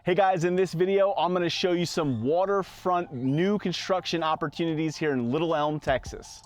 Hey guys, in this video, I'm gonna show you some waterfront new construction opportunities here in Little Elm, Texas.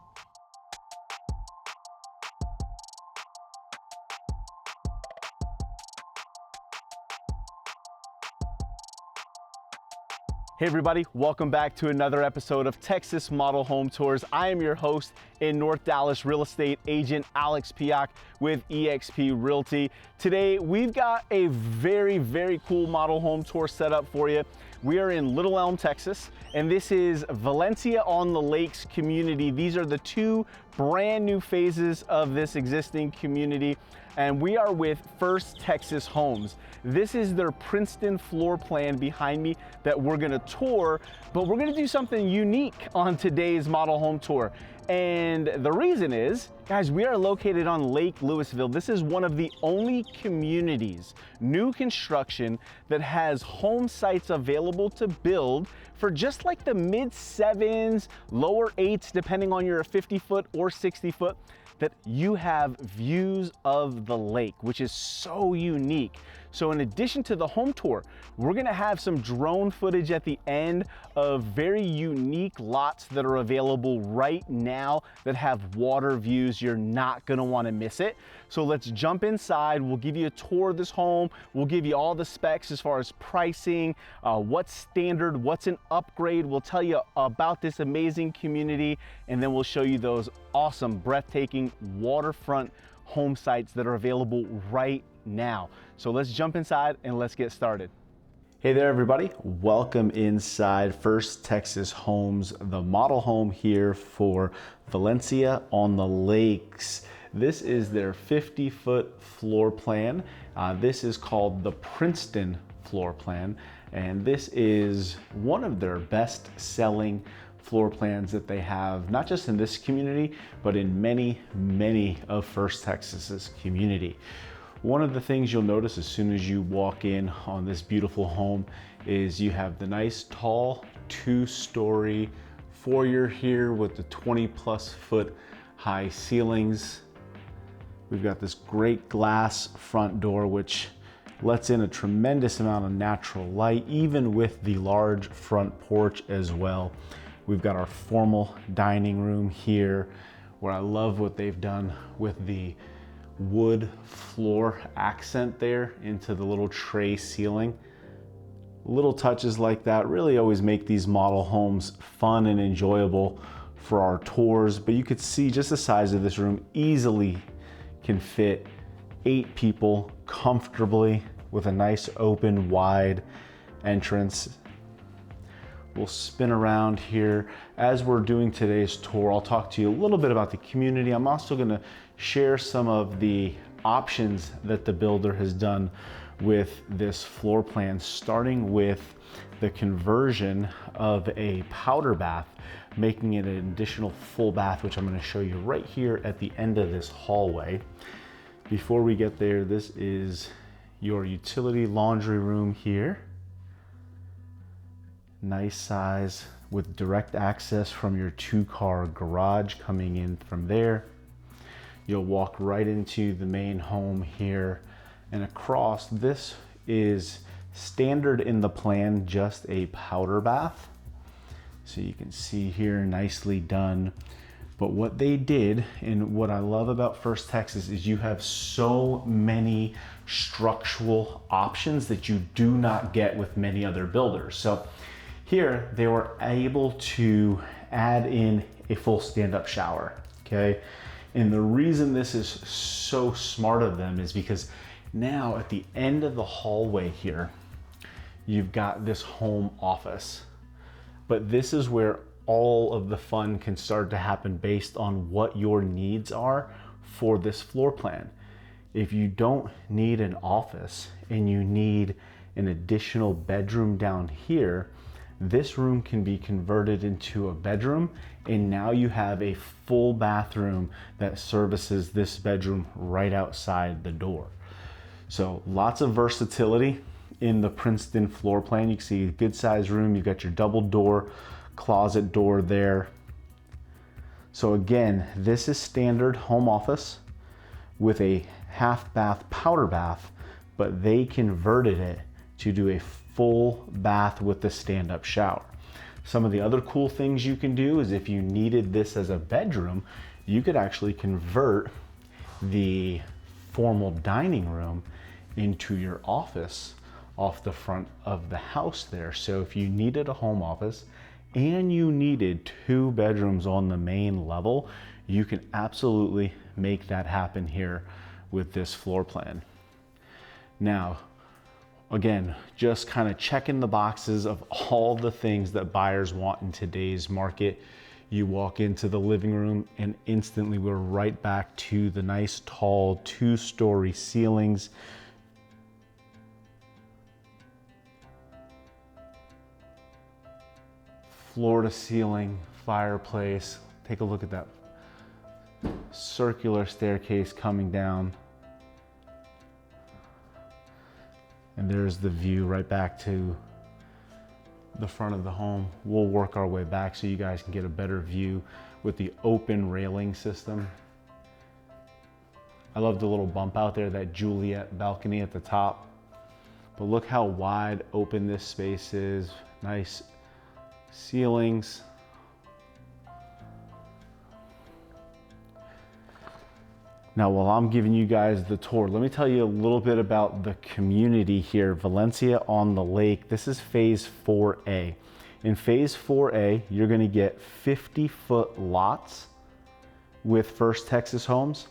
Hey everybody, welcome back to another episode of Texas Model Home Tours. I am your host in North Dallas real estate agent Alex Piech with eXp Realty. Today we've got a very cool model home tour set up for you. We are in Little Elm, Texas, and this is Valencia on the Lakes community. These are the two brand new phases of this existing community, and we are with First Texas Homes. This is their Princeton floor plan behind me that we're gonna tour, but we're gonna do something unique on today's model home tour. And the reason is, guys, we are located on Lake Lewisville. This is one of the only communities, new construction, that has home sites available to build for just like the mid-7s, lower 8s, depending on your 50-foot or 60-foot, that you have views of the lake, which is so unique. So in addition to the home tour, we're gonna have some drone footage at the end of very unique lots that are available right now that have water views. You're not gonna wanna miss it. So let's jump inside. We'll give you a tour of this home. We'll give you all the specs as far as pricing, what's standard, what's an upgrade. We'll tell you about this amazing community, and then we'll show you those awesome, breathtaking waterfront home sites that are available right now. So let's jump inside and let's get started. Hey there everybody, welcome inside First Texas Homes, the model home here for Valencia on the Lakes. This is their 50-foot floor plan. This is called the Princeton floor plan, and this is one of their best selling floor plans that they have, not just in this community, but in many of First Texas's community. One of the things you'll notice as soon as you walk in on this beautiful home is you have the nice tall 2-story foyer here with the 20+ foot high ceilings. We've got this great glass front door which lets in a tremendous amount of natural light, even with the large front porch as well. We've got our formal dining room here, where I love what they've done with the wood floor accent there into the little tray ceiling. Little touches like that really always make these model homes fun and enjoyable for our tours, but you could see just the size of this room easily can fit 8 people comfortably with a nice open wide entrance. We'll spin around here. As we're doing today's tour, I'll talk to you a little bit about the community. I'm also gonna share some of the options that the builder has done with this floor plan, starting with the conversion of a powder bath, making it an additional full bath, which I'm gonna show you right here at the end of this hallway. Before we get there, this is your utility laundry room here. Nice size with direct access from your 2-car garage coming in from there. You'll walk right into the main home here, and across this is standard in the plan, just a powder bath. So you can see here, nicely done. But what they did, and what I love about First Texas, is you have so many structural options that you do not get with many other builders. So here, they were able to add in a full stand-up shower, okay? And the reason this is so smart of them is because now at the end of the hallway here, you've got this home office. But this is where all of the fun can start to happen based on what your needs are for this floor plan. If you don't need an office and you need an additional bedroom down here, this room can be converted into a bedroom, and now you have a full bathroom that services this bedroom right outside the door. So lots of versatility in the Princeton floor plan. You can see a good sized room. You've got your double door closet door there. So again, this is standard home office with a half bath powder bath, but they converted it to do a full bath with the stand-up shower. Some of the other cool things you can do is if you needed this as a bedroom, you could actually convert the formal dining room into your office off the front of the house there. So if you needed a home office and you needed 2 bedrooms on the main level, you can absolutely make that happen here with this floor plan. Now, again, just kind of checking the boxes of all the things that buyers want in today's market. You walk into the living room and instantly we're right back to the nice tall 2-story ceilings. Floor to ceiling fireplace. Take a look at that circular staircase coming down. And there's the view right back to the front of the home. We'll work our way back so you guys can get a better view with the open railing system. I love the little bump out there, that Juliet balcony at the top. But look how wide open this space is. Nice ceilings. Now, while I'm giving you guys the tour, let me tell you a little bit about the community here, Valencia on the Lake. This is phase 4A. In phase 4A, you're gonna get 50-foot lots with First Texas Homes.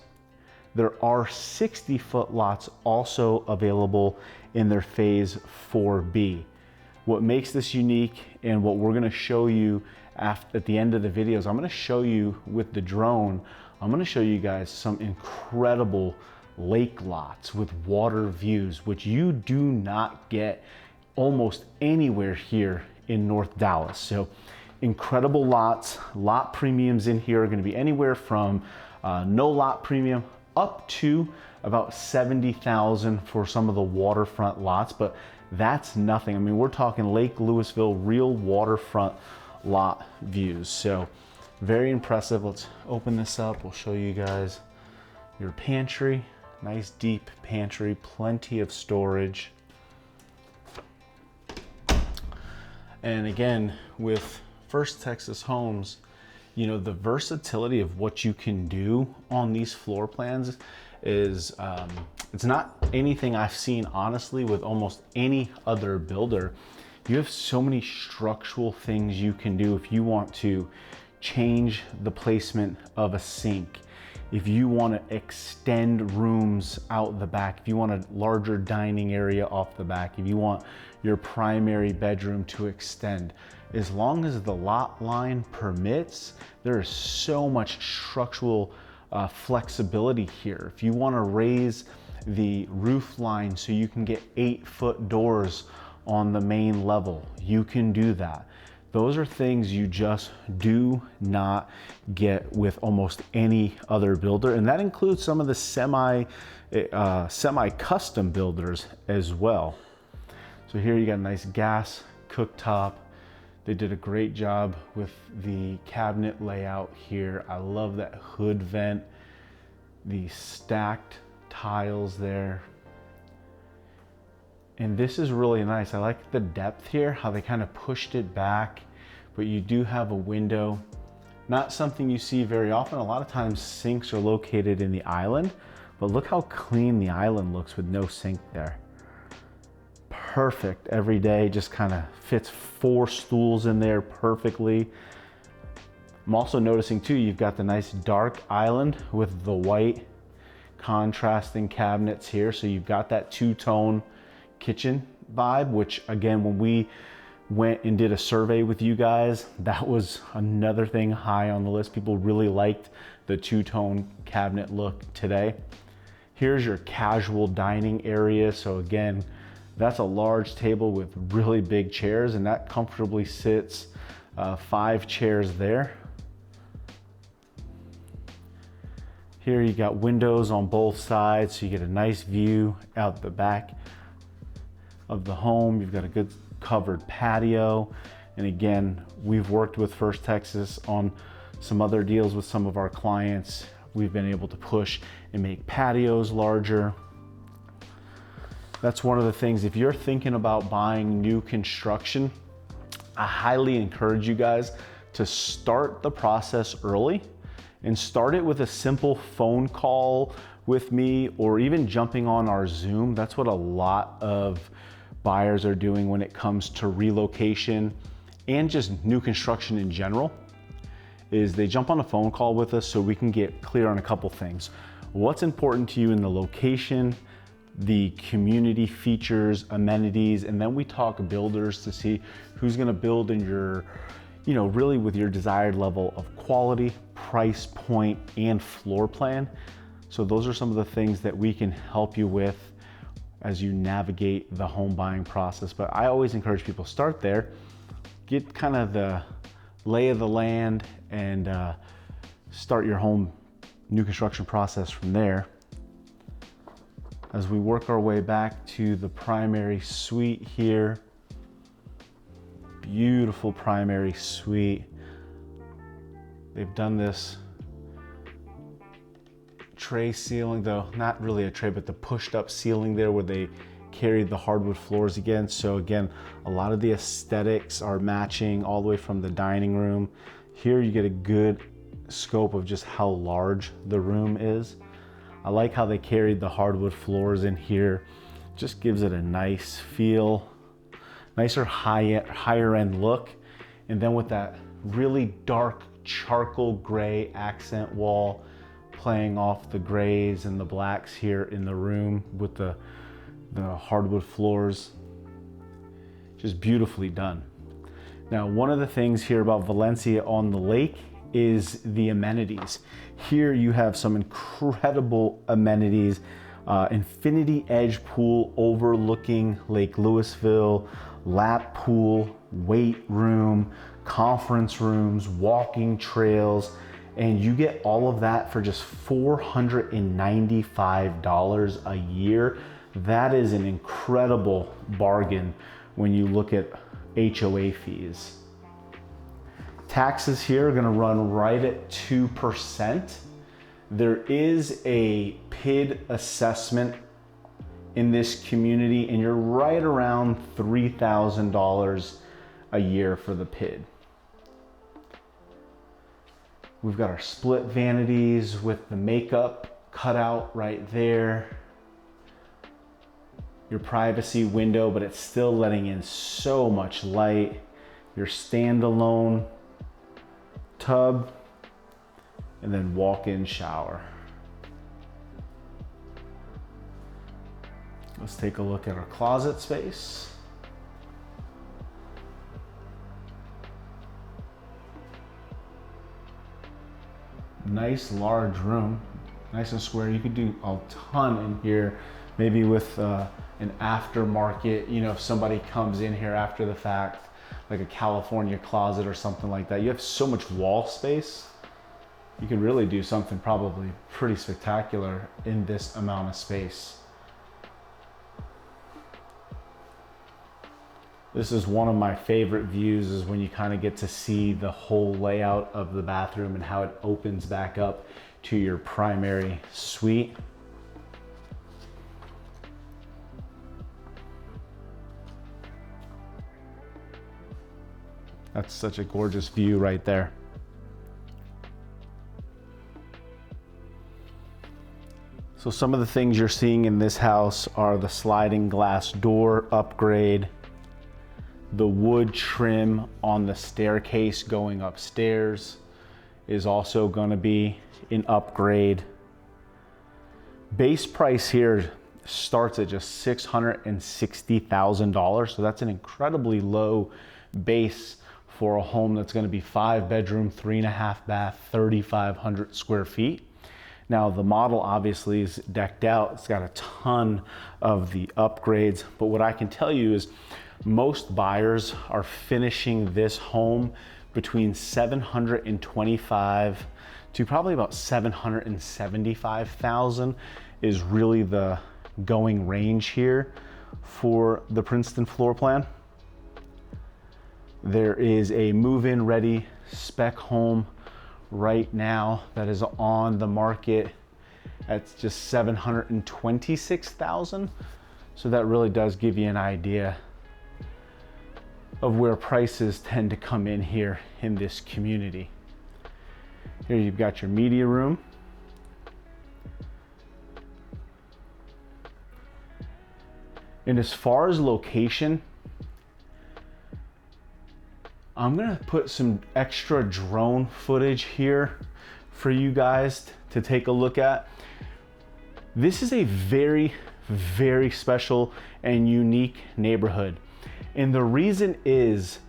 There are 60-foot lots also available in their phase 4B. What makes this unique and what we're gonna show you at the end of the videos, I'm gonna show you with the drone, I'm gonna show you guys some incredible lake lots with water views, which you do not get almost anywhere here in North Dallas. So incredible lots. Lot premiums in here are gonna be anywhere from no lot premium up to about 70,000 for some of the waterfront lots, but that's nothing. I mean, we're talking Lake Louisville, real waterfront lot views. So very impressive. Let's open this up. We'll show you guys your pantry. Nice deep pantry, plenty of storage. And again, with First Texas Homes, you know, the versatility of what you can do on these floor plans is, it's not anything I've seen honestly with almost any other builder. You have so many structural things you can do if you want to change the placement of a sink, if you want to extend rooms out the back, if you want a larger dining area off the back, if you want your primary bedroom to extend, as long as the lot line permits, there is so much structural flexibility here. If you want to raise the roof line so you can get 8-foot doors on the main level, you can do that. Those are things you just do not get with almost any other builder. And that includes some of the semi-custom builders as well. So here you got a nice gas cooktop. They did a great job with the cabinet layout here. I love that hood vent, the stacked tiles there. And this is really nice. I like the depth here, how they kind of pushed it back, but you do have a window. Not something you see very often. A lot of times sinks are located in the island, but look how clean the island looks with no sink there. Perfect every day, just kind of fits 4 stools in there perfectly. I'm also noticing too, you've got the nice dark island with the white contrasting cabinets here. So you've got that 2-tone kitchen vibe, which again, when we went and did a survey with you guys, that was another thing high on the list. People really liked the 2-tone cabinet look today. Here's your casual dining area. So again, that's a large table with really big chairs, and that comfortably sits 5 chairs there. Here you got windows on both sides, so you get a nice view out the back of the home. You've got a good covered patio. And again, we've worked with First Texas on some other deals with some of our clients. We've been able to push and make patios larger. That's one of the things, if you're thinking about buying new construction, I highly encourage you guys to start the process early and start it with a simple phone call with me, or even jumping on our Zoom. That's what a lot of buyers are doing when it comes to relocation and just new construction in general, is they jump on a phone call with us so we can get clear on a couple things. What's important to you in the location, the community features, amenities, and then we talk builders to see who's gonna build in your, really with your desired level of quality, price point, and floor plan. So those are some of the things that we can help you with as you navigate the home buying process. But I always encourage people, start there, get kind of the lay of the land, and start your home new construction process from there. As we work our way back to the primary suite here, beautiful primary suite. They've done this tray ceiling, though not really a tray, but the pushed up ceiling there where they carried the hardwood floors again. So again, a lot of the aesthetics are matching all the way from the dining room. Here you get a good scope of just how large the room is. I like how they carried the hardwood floors in here. Just gives it a nice feel, nicer higher end look. And then with that really dark charcoal gray accent wall, playing off the grays and the blacks here in the room with the hardwood floors, just beautifully done. Now, one of the things here about Valencia on the lake is the amenities. Here you have some incredible amenities, infinity edge pool overlooking Lake Louisville, lap pool, weight room, conference rooms, walking trails, and you get all of that for just $495 a year. That is an incredible bargain when you look at HOA fees. Taxes here are gonna run right at 2%. There is a PID assessment in this community, and you're right around $3,000 a year for the PID. We've got our split vanities with the makeup cutout right there. Your privacy window, but it's still letting in so much light. Your standalone tub, and then walk-in shower. Let's take a look at our closet space. Nice large room, nice and square. You could do a ton in here, maybe with an aftermarket, if somebody comes in here after the fact, like a California closet or something like that. You have so much wall space. You could really do something probably pretty spectacular in this amount of space. This is one of my favorite views, is when you kind of get to see the whole layout of the bathroom and how it opens back up to your primary suite. That's such a gorgeous view right there. So some of the things you're seeing in this house are the sliding glass door upgrade, the wood trim on the staircase going upstairs is also going to be an upgrade. Base price here starts at just $660,000, so that's an incredibly low base for a home that's going to be 5-bedroom, 3.5 bath, 3,500 square feet. Now the model obviously is decked out. It's got a ton of the upgrades, but what I can tell you is most buyers are finishing this home between $725,000 to probably about $775,000 is really the going range here for the Princeton floor plan. There is a move-in ready spec home right now that is on the market at just $726,000. So that really does give you an idea of where prices tend to come in here in this community. Here you've got your media room. And as far as location, I'm gonna put some extra drone footage here for you guys to take a look at. This is a very, very special and unique neighborhood. And the reason is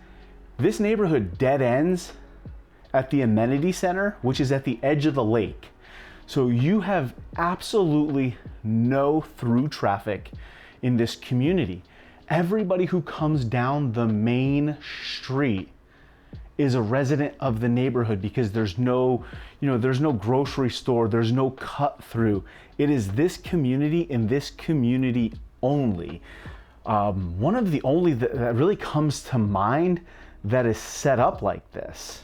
this neighborhood dead ends at the Amenity Center, which is at the edge of the lake. So you have absolutely no through traffic in this community. Everybody who comes down the main street is a resident of the neighborhood because there's no, there's no grocery store, there's no cut through. It is this community and this community only. One of the only that really comes to mind that is set up like this.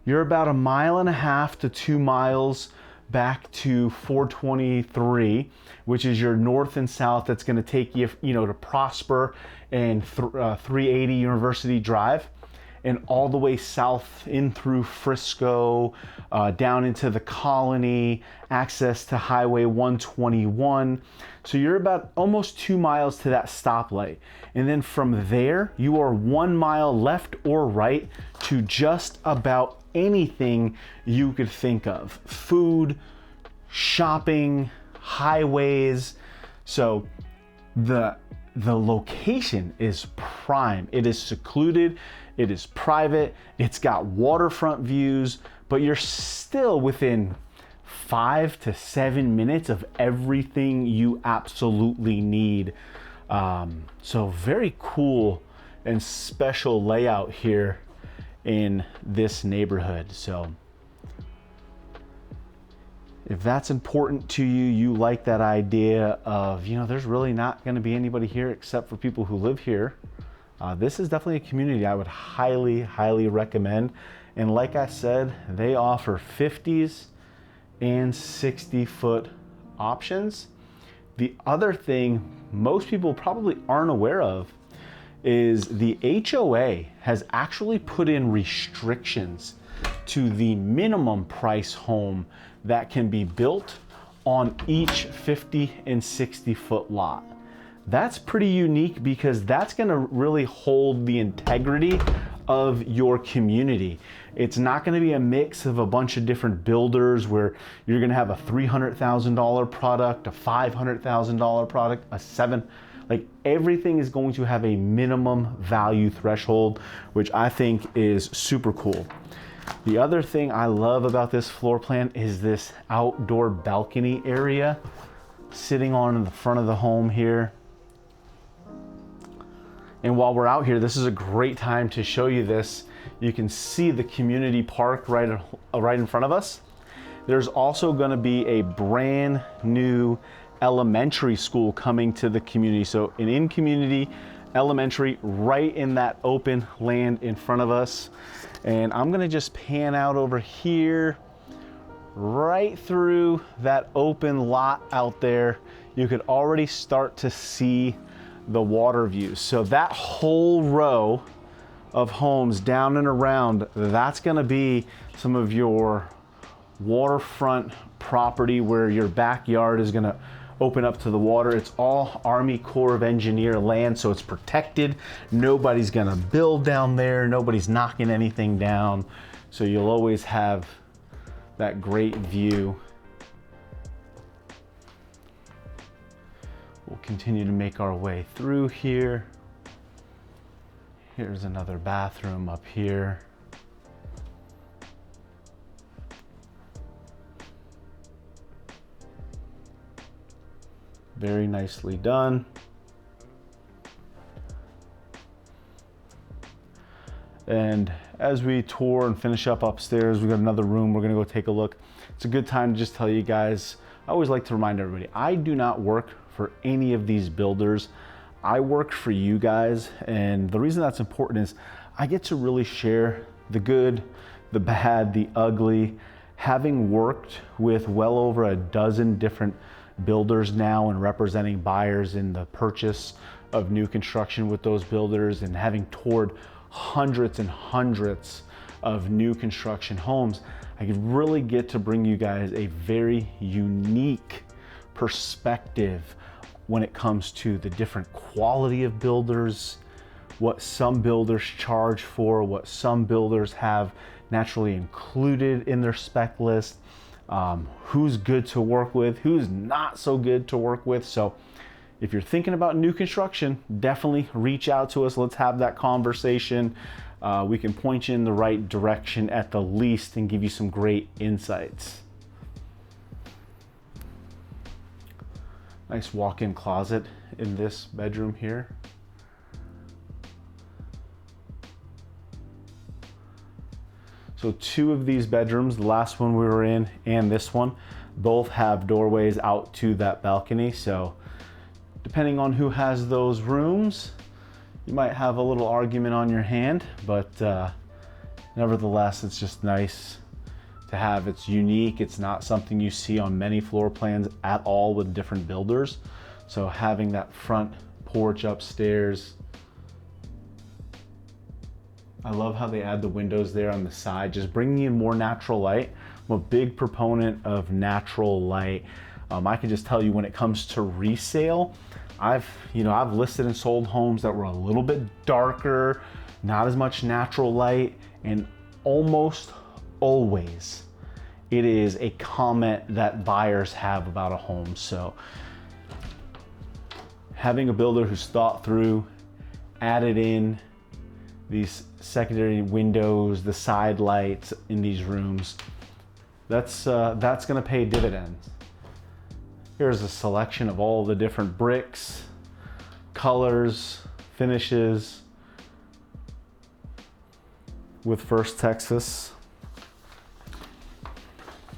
You're about 1.5 to 2 miles back to 423, which is your north and south. That's going to take you, to Prosper and 380 University Drive, and all the way south in through Frisco, down into the Colony, access to Highway 121. So you're about almost 2 miles to that stoplight. And then from there, you are 1 mile left or right to just about anything you could think of. Food, shopping, highways. So the location is prime. It is secluded, it is private, it's got waterfront views, but you're still within 5 to 7 minutes of everything you absolutely need. So very cool and special layout here in this neighborhood. So if that's important to you, you like that idea of, there's really not going to be anybody here except for people who live here. This is definitely a community I would highly, highly recommend. And like I said, they offer 50s and 60-foot options. The other thing most people probably aren't aware of is the HOA has actually put in restrictions to the minimum price home that can be built on each 50 and 60 foot lot. That's pretty unique because that's gonna really hold the integrity of your community. It's not gonna be a mix of a bunch of different builders where you're gonna have a $300,000 product, a $500,000 product, like everything is going to have a minimum value threshold, which I think is super cool. The other thing I love about this floor plan is this outdoor balcony area sitting on the front of the home here. And while we're out here, this is a great time to show you this. You can see the community park right in front of us. There's also going to be a brand new elementary school coming to the community. So an in-community elementary right in that open land in front of us. And I'm gonna just pan out over here, right through that open lot out there. You could already start to see the water views. So that whole row of homes down and around, that's gonna be some of your waterfront property where your backyard is gonna open up to the water. It's all Army Corps of Engineer land, so it's protected. Nobody's gonna build down there. Nobody's knocking anything down. So you'll always have that great view. We'll continue to make our way through here. Here's another bathroom up here. Very nicely done. And as we tour and finish up upstairs, we got another room we're gonna go take a look. It's a good time to just tell you guys, I always like to remind everybody, I do not work for any of these builders. I work for you guys, and the reason that's important is I get to really share the good, the bad, the ugly. Having worked with well over a dozen different builders now and representing buyers in the purchase of new construction with those builders, and having toured hundreds and hundreds of new construction homes, I could really get to bring you guys a very unique perspective when it comes to the different quality of builders, what some builders charge for, what some builders have naturally included in their spec list, who's good to work with, who's not so good to work with. So if you're thinking about new construction, definitely reach out to us. Let's have that conversation. We can point you in the right direction at the least and give you some great insights. Nice walk-in closet in this bedroom here. So two of these bedrooms, the last one we were in and this one, both have doorways out to that balcony. So depending on who has those rooms, you might have a little argument on your hand, but nevertheless, it's just nice to have. It's unique. It's not something you see on many floor plans at all with different builders. So having that front porch upstairs, I love how they add the windows there on the side, just bringing in more natural light. I'm a big proponent of natural light. I can just tell you, when it comes to resale, I've listed and sold homes that were a little bit darker, not as much natural light, and almost always it is a comment that buyers have about a home. So having a builder who's thought through, added in these secondary windows, the side lights in these rooms, that's gonna pay dividends. Here's a selection of all the different bricks, colors, finishes with First Texas.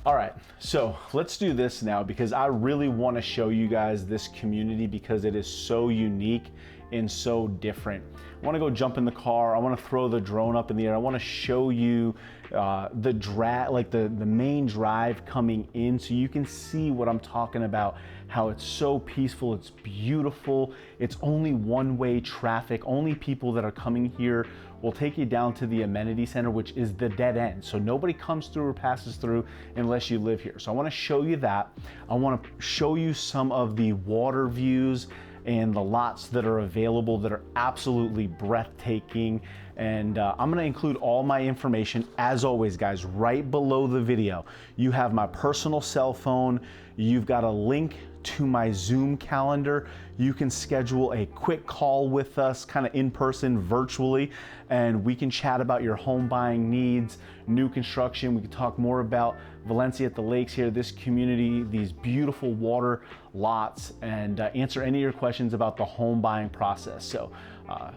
All right, so let's do this now, because I really want to show you guys this community because it is so unique and so different. I want to go jump in the car. I want to throw the drone up in the air. I want to show you the main drive coming in, so you can see what I'm talking about, how it's so peaceful, it's beautiful, it's only one-way traffic. Only people that are coming here will take you down to the Amenity Center, which is the dead end. So nobody comes through or passes through unless you live here. So I want to show you that. I want to show you some of the water views and the lots that are available that are absolutely breathtaking. And I'm gonna include all my information, as always, guys, right below the video. You have my personal cell phone. You've got a link to my Zoom calendar. You can schedule a quick call with us, kind of in person, virtually, and we can chat about your home buying needs, new construction. We can talk more about Valencia at the lakes here, this community, these beautiful water lots, and answer any of your questions about the home buying process. So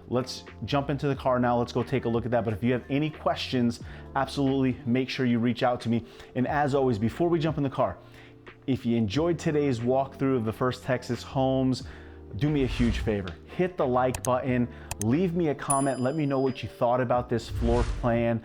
let's jump into the car now. Let's go take a look at that. But if you have any questions, absolutely make sure you reach out to me. And as always, before we jump in the car, if you enjoyed today's walkthrough of the First Texas homes, do me a huge favor. Hit the like button, leave me a comment, let me know what you thought about this floor plan.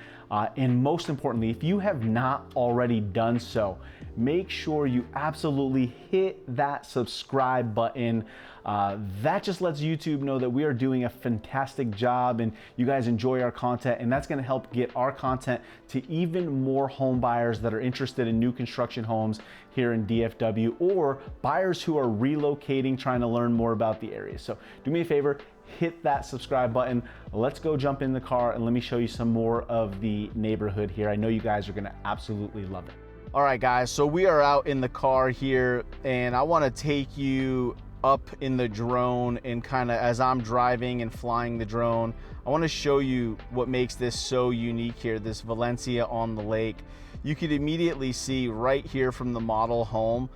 And most importantly, if you have not already done so, make sure you absolutely hit that subscribe button. That just lets YouTube know that we are doing a fantastic job and you guys enjoy our content, and that's gonna help get our content to even more home buyers that are interested in new construction homes here in DFW, or buyers who are relocating, trying to learn more about the area. So do me a favor, hit that subscribe button. Let's go jump in the car and let me show you some more of the neighborhood here. I know you guys are gonna absolutely love it. All right, guys, so we are out in the car here, and I wanna take you up in the drone, and kind of as I'm driving and flying the drone, I want to show you what makes this so unique here, this Valencia on the lake. You could immediately see right here from the model home,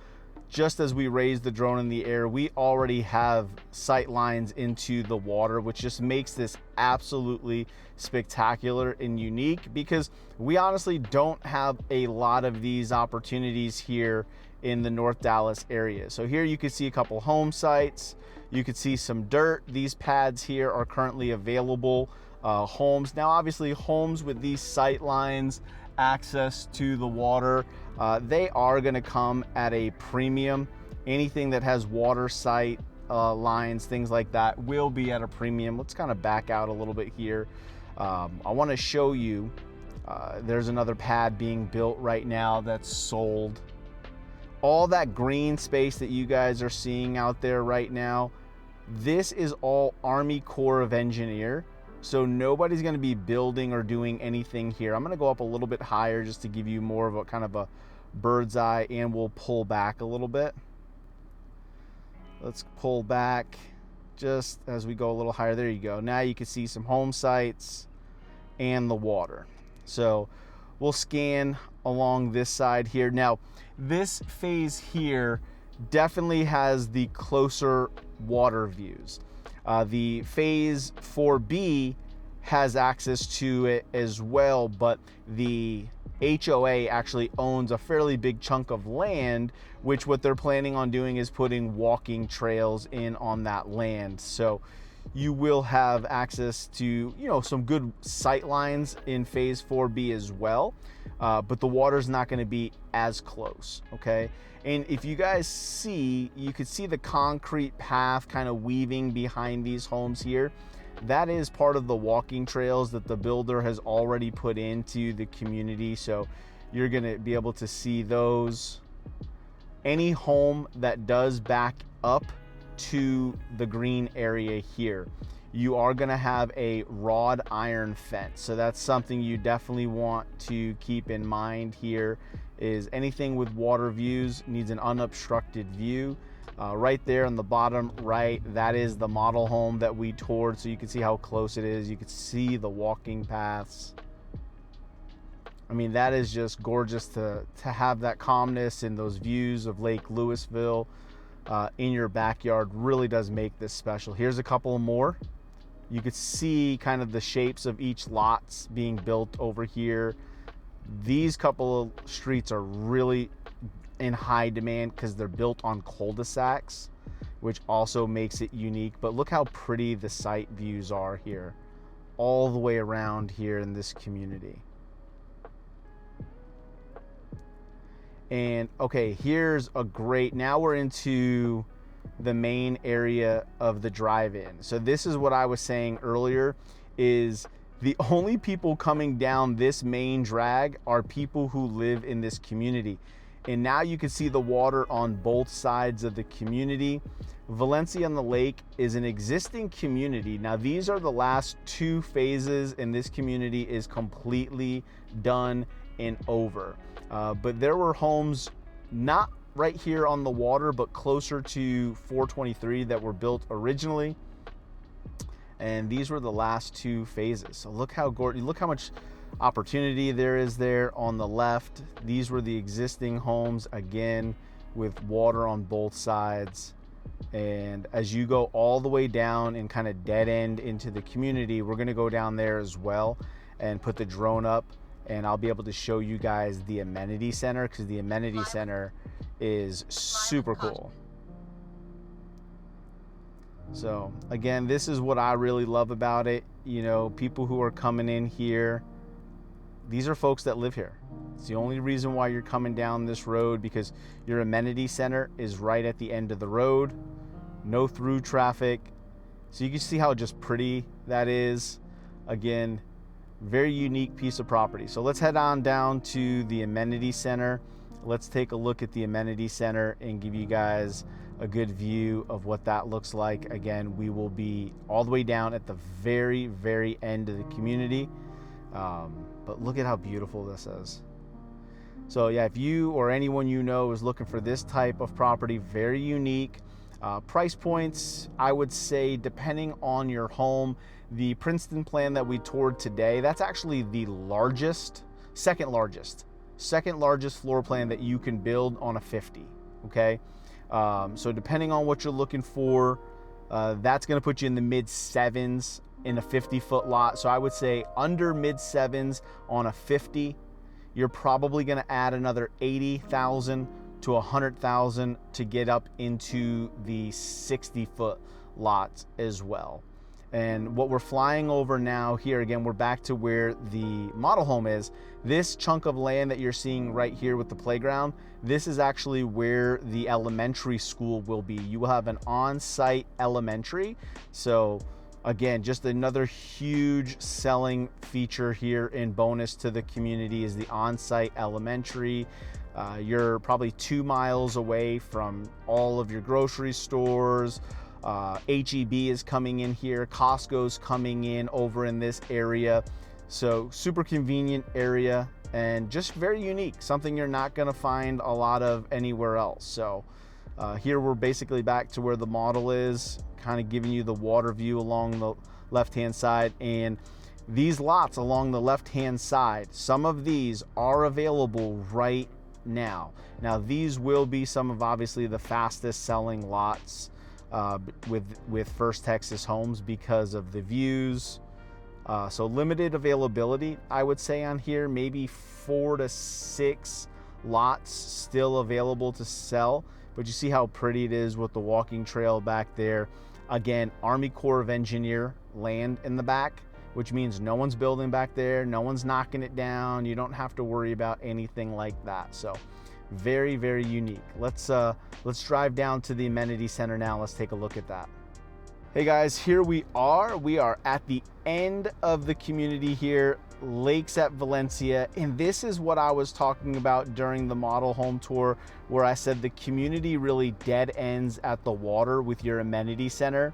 just as we raise the drone in the air, we already have sight lines into the water, which just makes this absolutely spectacular and unique, because we honestly don't have a lot of these opportunities here in the North Dallas area. So here you can see a couple home sites. You could see some dirt. These pads here are currently available homes. Now, obviously, homes with these sight lines, access to the water, they are going to come at a premium. anything that has water sight lines, things like that, will be at a premium. Let's kind of back out a little bit here. I want to show you, there's another pad being built right now that's sold. All that green space that you guys are seeing out there right now, this is all Army Corps of Engineer. So nobody's going to be building or doing anything here. I'm going to go up a little bit higher just to give you more of a kind of a bird's eye, and we'll pull back a little bit. Let's pull back just as we go a little higher. There you go. Now you can see some home sites and the water. So we'll scan along this side here. Now, this phase here definitely has the closer water views. The phase 4B has access to it as well, but the HOA actually owns a fairly big chunk of land, which what they're planning on doing is putting walking trails in on that land. So you will have access to, you know, some good sight lines in phase 4B as well, but the water's not going to be as close, okay? And if you guys see, you could see the concrete path kind of weaving behind these homes here. That is part of the walking trails that the builder has already put into the community. So you're going to be able to see those. Any home that does back up to the green area here, you are going to have a wrought iron fence. So that's something you definitely want to keep in mind here, is anything with water views needs an unobstructed view. Right there on the bottom right, that is the model home that we toured, so you can see how close it is. You can see the walking paths. I mean, that is just gorgeous to have that calmness and those views of Lake Louisville in your backyard. Really does make this special. Here's a couple more. You could see kind of the shapes of each lots being built over here. These couple of streets are really in high demand because they're built on cul-de-sacs, which also makes it unique. But look how pretty the site views are here, all the way around here in this community. And okay, here's a great, now we're into the main area of the drive-in. So this is what I was saying earlier, is the only people coming down this main drag are people who live in this community. And now you can see the water on both sides of the community. Valencia on the Lake is an existing community. Now these are the last two phases, and this community is completely done and over. But there were homes not right here on the water, but closer to 423 that were built originally. And these were the last two phases. So look how gorgeous, look how much opportunity there is there on the left. These were the existing homes, again, with water on both sides. And as you go all the way down and kind of dead end into the community, we're going to go down there as well and put the drone up, and I'll be able to show you guys the amenity center, because the amenity center is super cool. So again, this is what I really love about it. You know, people who are coming in here, these are folks that live here. It's the only reason why you're coming down this road, because your amenity center is right at the end of the road, no through traffic. So you can see how just pretty that is. Again, very unique piece of property. So let's head on down to the amenity center. Let's take a look at the amenity center and give you guys a good view of what that looks like. Again, we will be all the way down at the very, very end of the community. But look at how beautiful this is. So yeah, if you or anyone you know is looking for this type of property, very unique. Price points, I would say, depending on your home, the Princeton plan that we toured today, that's actually the largest, second largest floor plan that you can build on a 50, okay? So depending on what you're looking for, that's gonna put you in the mid sevens in a 50-foot lot. So I would say under mid sevens on a 50, you're probably gonna add another 80,000 to 100,000 to get up into the 60-foot lots as well. And what we're flying over now here, again, we're back to where the model home is. This chunk of land that you're seeing right here with the playground, this is actually where the elementary school will be. You will have an on-site elementary. So again, just another huge selling feature here and bonus to the community is the on-site elementary. You're probably 2 miles away from all of your grocery stores. HEB is coming in here, Costco's coming in over in this area. So super convenient area and just very unique, something you're not gonna find a lot of anywhere else. So here we're basically back to where the model is, kind of giving you the water view along the left-hand side. And these lots along the left-hand side, some of these are available right now. Now these will be some of obviously the fastest selling lots with First Texas Homes because of the views. So limited availability, I would say, on here, maybe 4 to 6 lots still available to sell. But you see how pretty it is with the walking trail back there. Again, Army Corps of Engineer land in the back, which means no one's building back there, no one's knocking it down. You don't have to worry about anything like that. So very, very unique. Let's drive down to the amenity center now. Let's take a look at that. Hey guys, here we are. We are at the end of the community here, Lakes at Valencia. And this is what I was talking about during the model home tour, where I said the community really dead ends at the water with your amenity center.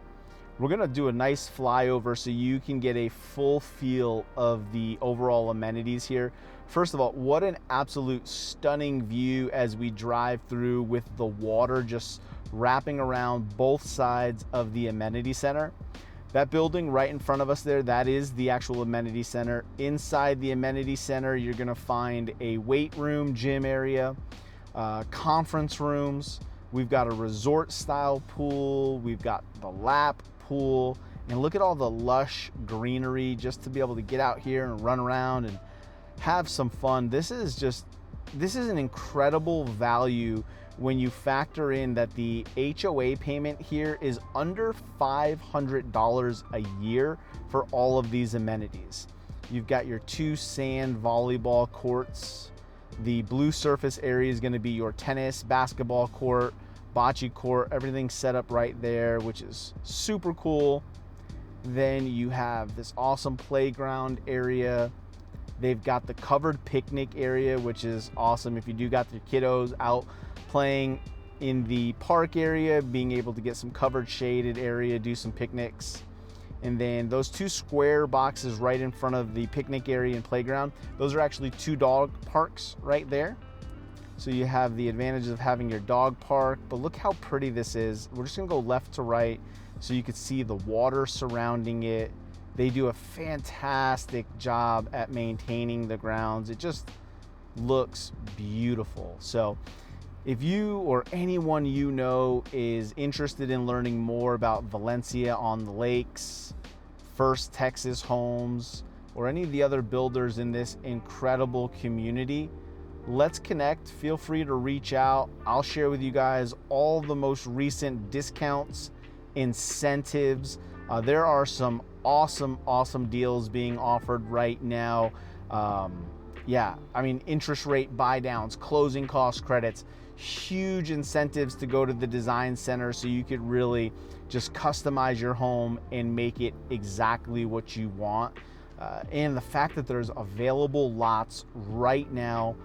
We're gonna do a nice flyover so you can get a full feel of the overall amenities here. First of all, what an absolute stunning view as we drive through with the water just wrapping around both sides of the amenity center. That building right in front of us there, that is the actual amenity center. Inside the amenity center, you're gonna find a weight room, gym area, conference rooms. We've got a resort style pool. We've got the lap pool, and look at all the lush greenery just to be able to get out here and run around and have some fun. This is an incredible value when you factor in that the HOA payment here is under $500 a year for all of these amenities. You've got your 2 sand volleyball courts. The blue surface area is going to be your tennis, basketball court, bocce court, everything set up right there, which is super cool. Then you have this awesome playground area. They've got the covered picnic area, which is awesome if you do got your kiddos out playing in the park area, being able to get some covered shaded area, do some picnics. And then those 2 square boxes right in front of the picnic area and playground, those are actually 2 dog parks right there. So you have the advantages of having your dog park, but look how pretty this is. We're just gonna go left to right so you can see the water surrounding it. They do a fantastic job at maintaining the grounds. It just looks beautiful. So if you or anyone you know is interested in learning more about Valencia on the Lakes, First Texas Homes, or any of the other builders in this incredible community, let's connect. Feel free to reach out. I'll share with you guys all the most recent discounts, incentives. There are some awesome deals being offered right now. Yeah, I mean, interest rate buy downs, closing cost credits, huge incentives to go to the design center so you could really just customize your home and make it exactly what you want. And the fact that there's available lots right now,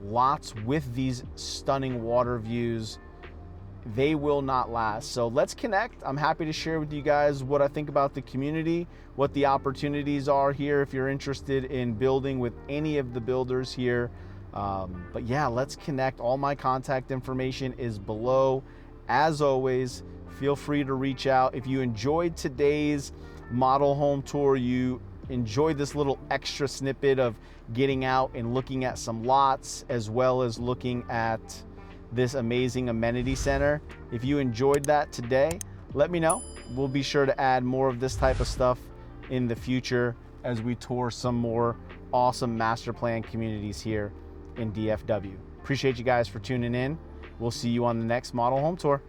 lots with these stunning water views, they will not last. So let's connect. I'm happy to share with you guys what I think about the community, what the opportunities are here if you're interested in building with any of the builders here. But yeah, let's connect. All my contact information is below. As always, feel free to reach out. If you enjoyed today's model home tour, you enjoyed this little extra snippet of getting out and looking at some lots, as well as looking at this amazing amenity center. If you enjoyed that today, let me know. We'll be sure to add more of this type of stuff in the future as we tour some more awesome master plan communities here in DFW. Appreciate you guys for tuning in. We'll see you on the next model home tour.